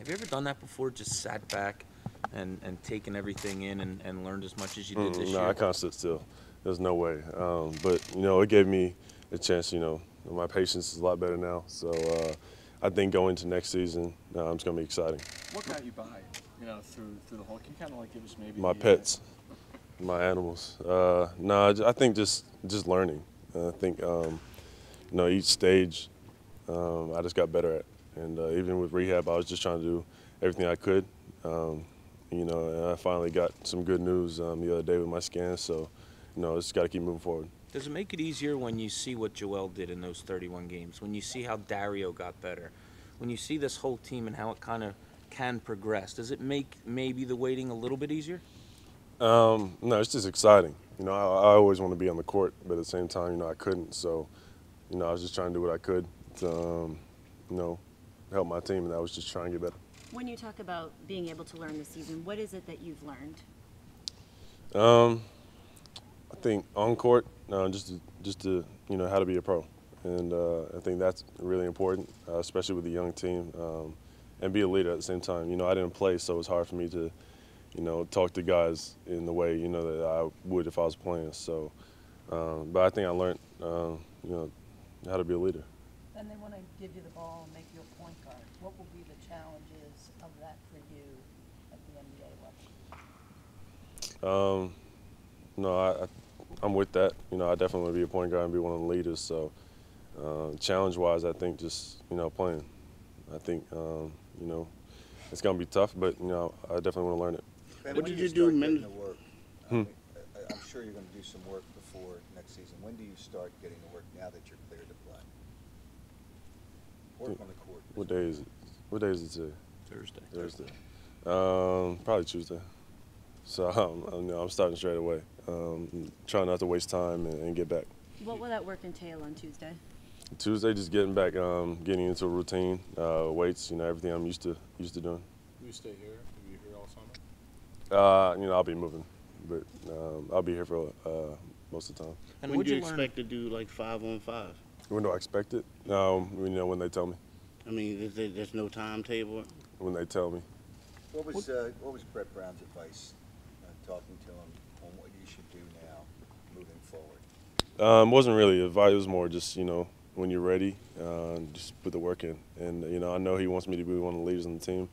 Have you ever done that before? Just sat back and taken everything in and learned as much as you did this No, year? I can't sit still. There's no way. But it gave me a chance. My patience is a lot better now. So I think going to next season, it's going to be exciting. What got you by, through the whole? Can you kind of like give us maybe My pets, my animals. No, I think just learning. I think each stage I just got better at, and even with rehab, I was just trying to do everything I could. And I finally got some good news the other day with my scan. So, just got to keep moving forward. Does it make it easier when you see what Joel did in those 31 games? When you see how Dario got better? When you see this whole team and how it kind of can progress? Does it make maybe the waiting a little bit easier? No, it's just exciting. I always want to be on the court, but at the same time, I couldn't. So, I was just trying to do what I could to, help my team, and I was just trying to get better. When you talk about being able to learn this season, what is it that you've learned? I think on court, just to how to be a pro, and I think that's really important, especially with a young team, and be a leader at the same time. I didn't play, so it's hard for me to, talk to guys in the way that I would if I was playing. So, but I think I learned, how to be a leader. And they want to give you the ball and make you a point guard. What will be the challenges of that for you at the NBA level? No, I'm with that. I definitely want to be a point guard and be one of the leaders. So, challenge-wise, I think just playing. I think it's gonna be tough, but I definitely want to learn it. Ben, What when did you you do start getting men- to work? I'm sure you're going to do some work before next season. When do you start getting to work now that you're cleared to play? Work on the court. What day is it? What day is it today? Thursday. Thursday. Probably Tuesday. So I'm starting straight away. Trying not to waste time and get back. What will that work entail on Tuesday? Tuesday, just getting back, getting into a routine, weights, everything I'm used to doing. Will you stay here? Will you here all summer? I'll be moving, but I'll be here for most of the time. And When would do you you learn? expect to do like 5-on-5? When do I expect it? When they tell me. I mean, there's no timetable. When they tell me. What was Brett Brown's advice talking to him on what you should do now moving forward? It wasn't really advice. It was more just, when you're ready, just put the work in. And, I know he wants me to be one of the leaders on the team,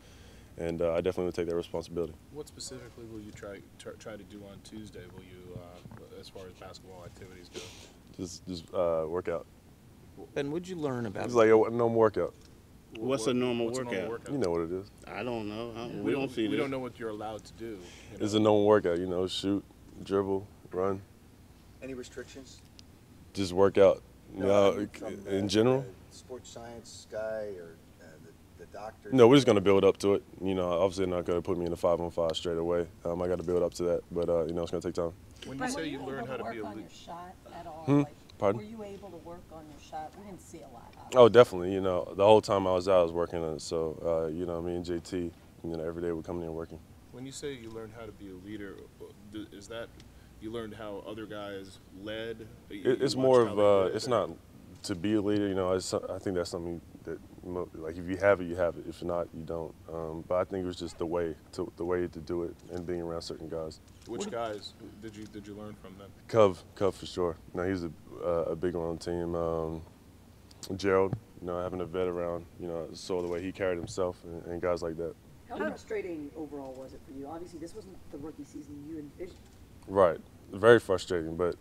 and I definitely will take that responsibility. What specifically will you try to do on Tuesday? Will you, as far as basketball activities go? Just work out. Ben, would you learn about? It's like a normal workout. What's a normal What's workout? You know what it is. I don't know. We don't see We this. don't know what you're allowed to do. It's a normal workout, shoot, dribble, run, Any restrictions? just work out. From, In general? Sports science guy or the doctor? No, we're just going to build up to it. Obviously they're not going to put me in a 5-on-5 straight away. I got to build up to that, but, it's going to take time. When you Were say you you learn able how to to be a work on leader, your shot at all? Hmm? Like, Pardon? were you able to work on your shot? We didn't see a lot. Oh, definitely. The whole time I was out, I was working on it. So, me and JT, every day we're coming in working. when you say you learned how to be a leader, is that you learned how other guys led? It's more of, it's not to be a leader, I think that's something that, like, if you have it, you have it. If not, you don't. But I think it was just the way to do it and being around certain guys. Which guys did you learn from them? Cove for sure. He's a big one on the team. Gerald, having a vet around, saw the way he carried himself and guys like that. How frustrating overall was it for you? Obviously, this wasn't the rookie season you envisioned. Right. Very frustrating, but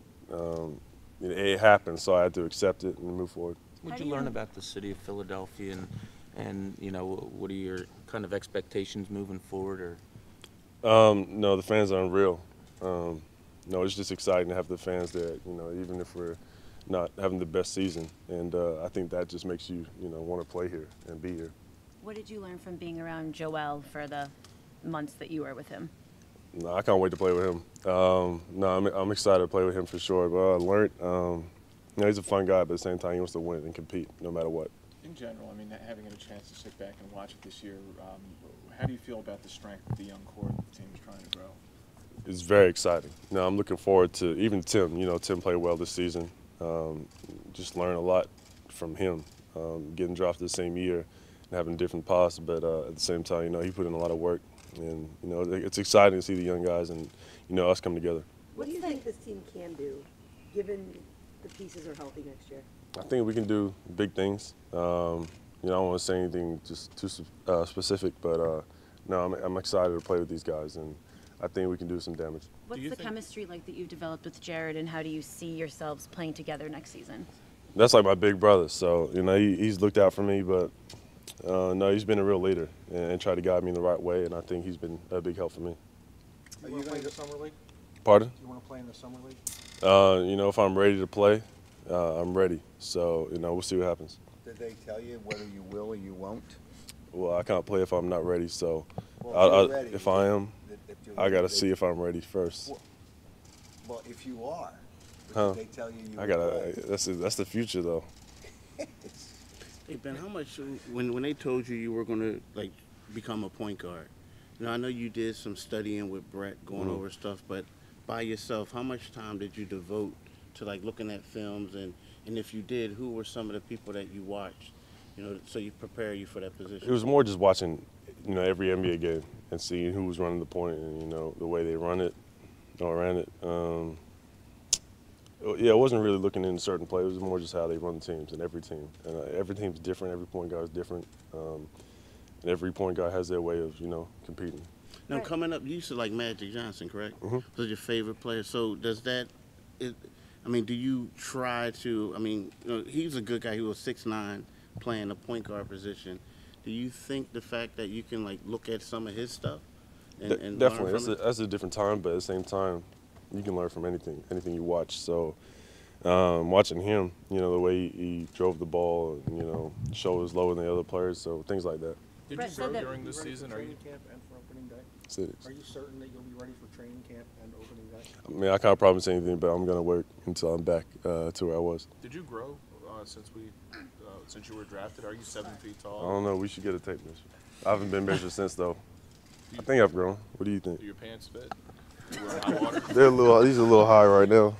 it happened, so I had to accept it and move forward. Would you learn about the city of Philadelphia and what are your kind of expectations moving forward? Or No, the fans are unreal. No, it's just exciting to have the fans there. Even if we're not having the best season, and I think that just makes you want to play here and be here. What did you learn from being around Joel for the months that you were with him? No, I can't wait to play with him. No, I'm excited to play with him for sure. But I learned, he's a fun guy, but at the same time, he wants to win and compete no matter what. In general, I mean, having a chance to sit back and watch it this year, how do you feel about the strength of the young core that the team is trying to grow? It's very exciting. I'm looking forward to even Tim. Tim played well this season. Just learn a lot from him. Getting drafted the same year, having different paths. But at the same time, he put in a lot of work, and it's exciting to see the young guys and us come together. What do you think this team can do, given the pieces are healthy next year? I think we can do big things. I don't want to say anything just too specific, but no, I'm excited to play with these guys, and I think we can do some damage. What's the chemistry like that you've developed with Jared, and how do you see yourselves playing together next season? That's like my big brother, so he's looked out for me, but no, he's been a real leader and tried to guide me in the right way, and I think he's been a big help for me. Are you going to play in the summer league? Pardon? Do you want to play in the summer league? If I'm ready to play, I'm ready. So we'll see what happens. Did they tell you whether you will or you won't? Well, I can't play if I'm not ready, so Well, if, if I am, if you're I got to ready, see if I'm ready first. Well, if you are, Huh. did they tell you you I will gotta. play? That's the future, though. Hey Ben, how much when they told you were going to like become a point guard? I know you did some studying with Brett, going over stuff, but by yourself, how much time did you devote to like looking at films, and if you did, who were some of the people that you watched, so you prepare you for that position? It was more just watching, every NBA game and seeing who was running the point and the way they ran it. Yeah, I wasn't really looking into certain plays. It was more just how they run the teams and every team. And every team's different. Every point guard is different. And every point guard has their way of, competing. Now, coming up, you used to like Magic Johnson, correct? Mhm. Was your favorite player. So does that, do you try to, he's a good guy. He was 6'9", playing the point guard position. Do you think the fact that you can, like, look at some of his stuff and Definitely. learn from it? That's a different time, but at the same time, you can learn from anything you watch. So watching him, the way he drove the ball, and, shoulders lower than the other players, so things like that. Did Brett you said grow that- during this Ready for season? Are you? training camp and for opening day? Six. Are you certain that you'll be ready for training camp and opening day? I mean, I can't promise anything, but I'm going to work until I'm back to where I was. Did you grow since you were drafted? Are you 7 feet I tall? don't know. We should get a tape measure. I haven't been measured since, though. I think I've grown. What do you think? Do your pants fit? You wear hot water? These are a little high right now.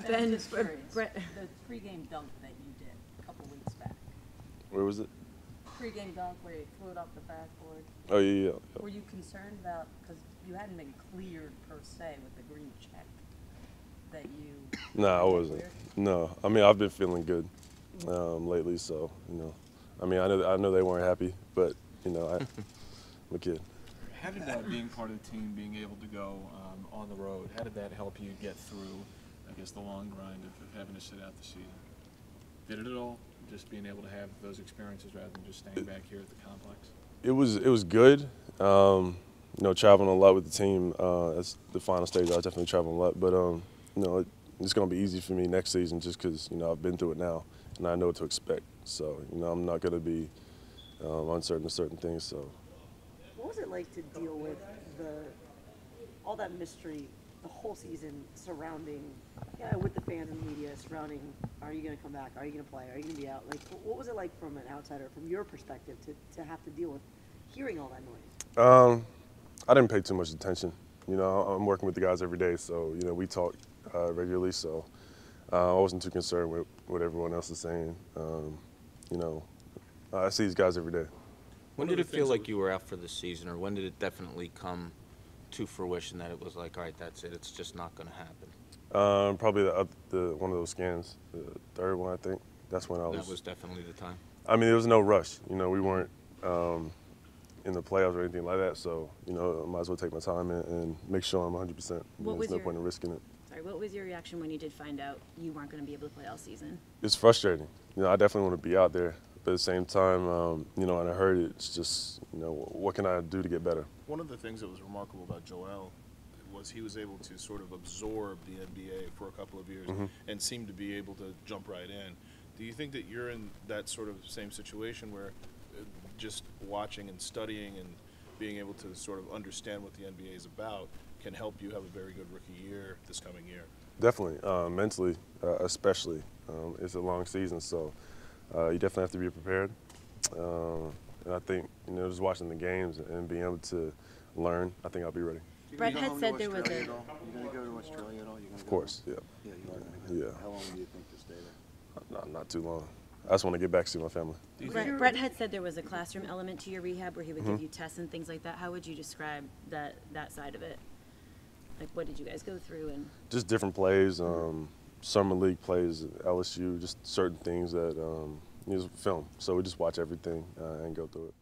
Ben, Just curious, Brett, the pregame dunk that you did a couple weeks back. Where was it? Pregame dunk where you threw it off the backboard. Oh, yeah. Were you concerned about, because you hadn't been cleared per se with the green check, that you? Nah, I wasn't. Cleared? No. I mean, I've been feeling good lately, so, I mean, I know they weren't happy, but, I'm a kid. How did being part of the team, being able to go on the road, how did that help you get through, I guess, the long grind of having to sit out the season? Did it at all? Just being able to have those experiences rather than just staying back here at the complex? It was good. Traveling a lot with the team. That's the final stage. I was definitely traveling a lot, but it's going to be easy for me next season just because I've been through it now and I know what to expect. So I'm not going to be uncertain of certain things. So. What was it like to deal with all that mystery, the whole season surrounding, with the fans and media surrounding, are you going to come back? Are you going to play? Are you going to be out? Like, what was it like from an outsider, from your perspective, to have to deal with hearing all that noise? I didn't pay too much attention. I'm working with the guys every day, so we talk regularly. So I wasn't too concerned with what everyone else is saying. I see these guys every day. When did it feel like you were out for the season, or when did it definitely come to fruition that it was like, all right, that's it, it's just not going to happen? Probably the one of those scans, the third one, I think. That's when I was. That was definitely the time. I mean, there was no rush. We weren't in the playoffs or anything like that, so I might as well take my time and make sure I'm 100%. There's no point in risking it. sorry, what was your reaction when you did find out you weren't going to be able to play all season? It's frustrating. I definitely want to be out there. But at the same time, when I heard it, it's just, what can I do to get better? One of the things that was remarkable about Joel was he was able to sort of absorb the NBA for a couple of years and seemed to be able to jump right in. Do you think that you're in that sort of same situation where just watching and studying and being able to sort of understand what the NBA is about can help you have a very good rookie year this coming year? Definitely, mentally especially. It's a long season, so you definitely have to be prepared. And I think, just watching the games and being able to learn, I think I'll be ready. Brett had said there was a. You going to go to Australia at all? Of course, yeah. Yeah, you are going to Yeah. go. How long do you think to stay there? Not too long. I just want to get back to see my family. Brett had said there was a classroom element to your rehab where he would give you tests and things like that. How would you describe that side of it? Like, what did you guys go through? And Just different plays, summer league plays at LSU, just certain things that film. So we just watch everything and go through it.